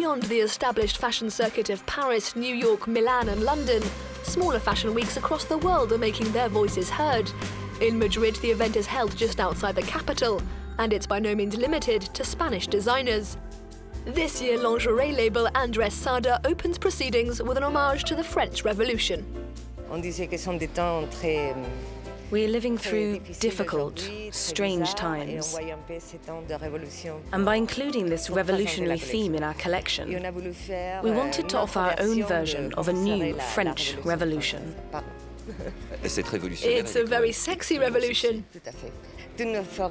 Beyond the established fashion circuit of Paris, New York, Milan and London, smaller fashion weeks across the world are making their voices heard. In Madrid, the event is held just outside the capital, and it's by no means limited to Spanish designers. This year, lingerie label Andrès Sarda opens proceedings with an homage to the French Revolution. We are living through difficult, strange times. And by including this revolutionary theme in our collection, we wanted to offer our own version of a new French revolution. It's a very sexy revolution.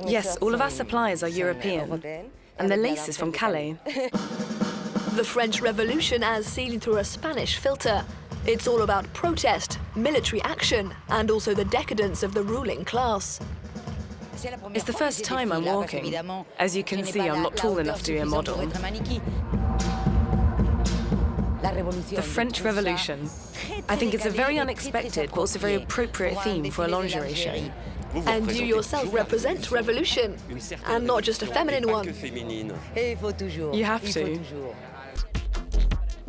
Yes, all of our suppliers are European, and the lace is from Calais. The French Revolution as seen through a Spanish filter. It's all about protest, military action, and also the decadence of the ruling class. It's the first time I'm walking. As you can see, I'm not tall enough to be a model. The French Revolution. I think it's a very unexpected, but also very appropriate theme for a lingerie show. And you yourself represent revolution, and not just a feminine one. You have to.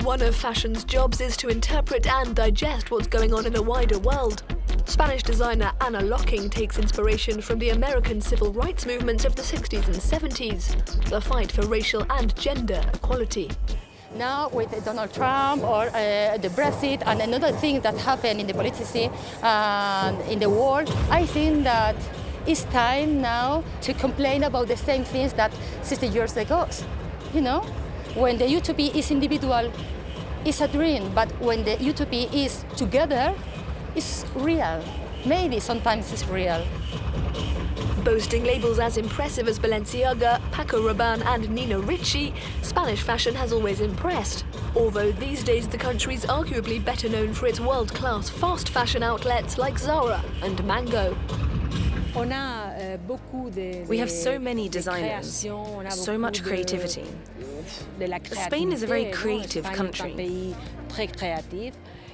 One of fashion's jobs is to interpret and digest what's going on in the wider world. Spanish designer Ana Locking takes inspiration from the American civil rights movement of the 60s and 70s, the fight for racial and gender equality. Now with Donald Trump or the Brexit and another thing that happened in the politics in the world, I think that it's time now to complain about the same things that 60 years ago. You know, when the utopia is individual, it's a dream, but when the utopia is together, it's real. Maybe sometimes it's real. Boasting labels as impressive as Balenciaga, Paco Rabanne and Nina Ricci, Spanish fashion has always impressed. Although these days the country's arguably better known for its world-class fast fashion outlets like Zara and Mango. We have so many designers, so much creativity. Spain is a very creative country.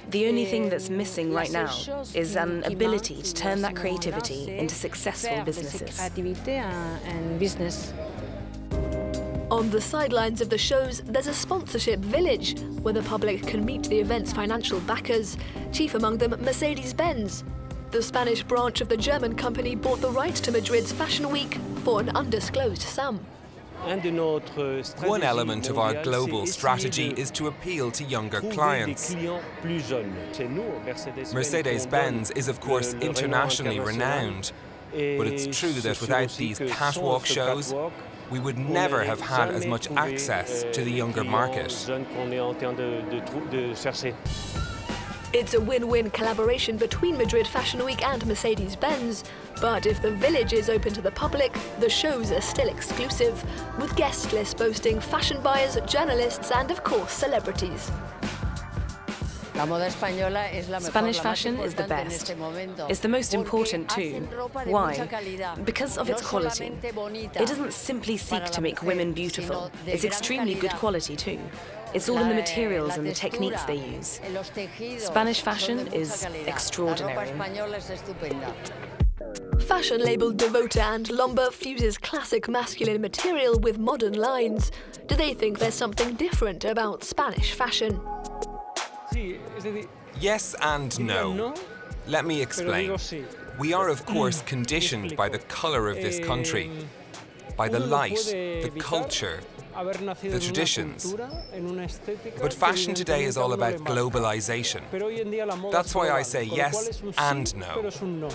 The only thing that's missing right now is an ability to turn that creativity into successful businesses. On the sidelines of the shows, there's a sponsorship village where the public can meet the event's financial backers, chief among them Mercedes-Benz. The Spanish branch of the German company bought the rights to Madrid's Fashion Week for an undisclosed sum. One element of our global strategy is to appeal to younger clients. Mercedes-Benz is of course internationally renowned, but it's true that without these catwalk shows, we would never have had as much access to the younger market. It's a win-win collaboration between Madrid Fashion Week and Mercedes-Benz, but if the village is open to the public, the shows are still exclusive, with guest lists boasting fashion buyers, journalists and of course celebrities. Spanish fashion is the best. It's the most important too. Why? Because of its quality. It doesn't simply seek to make women beautiful. It's extremely good quality too. It's all in the materials and the techniques they use. Spanish fashion is extraordinary. Fashion label Devota and Lomba fuses classic masculine material with modern lines. Do they think there's something different about Spanish fashion? Yes and no. Let me explain. We are of course conditioned by the colour of this country, by the light, the culture, the traditions. But fashion today is all about globalization. That's why I say yes and no.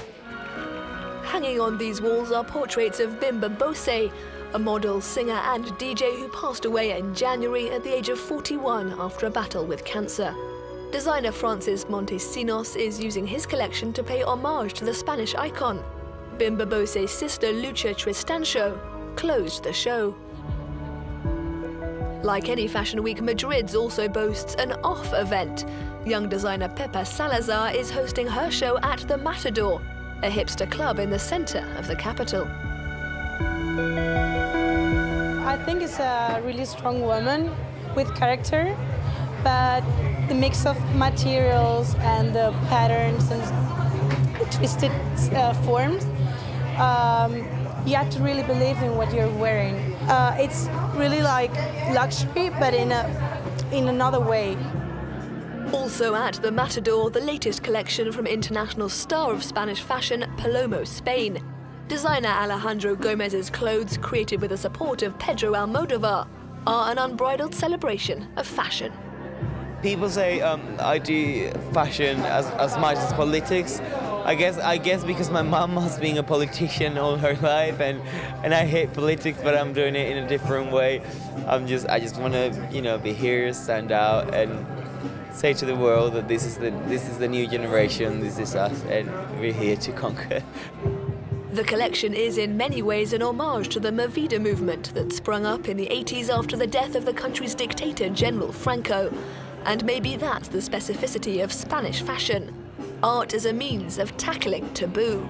Hanging on these walls are portraits of Bimba Bosé, a model, singer and DJ who passed away in January at the age of 41 after a battle with cancer. Designer Francis Montesinos is using his collection to pay homage to the Spanish icon. Bimba Bosé's sister Lucha Tristancio closed the show. Like any Fashion Week, Madrid's also boasts an off event. Young designer Pepa Salazar is hosting her show at the Matador, a hipster club in the centre of the capital. I think it's a really strong woman with character, but the mix of materials and the patterns and the twisted forms you have to really believe in what you're wearing. It's really like luxury, but in another way. Also at the Matador, the latest collection from international star of Spanish fashion, Palomo Spain. Designer Alejandro Gomez's clothes, created with the support of Pedro Aldmodovar, are an unbridled celebration of fashion. People say I do fashion as much as politics. I guess because my mom has been a politician all her life, and I hate politics, but I'm doing it in a different way. I just want to, be here, stand out, and say to the world that this is the new generation, this is us, and we're here to conquer. The collection is in many ways an homage to the Movida movement that sprung up in the 80s after the death of the country's dictator, General Franco. And maybe that's the specificity of Spanish fashion. Art as a means of tackling taboo.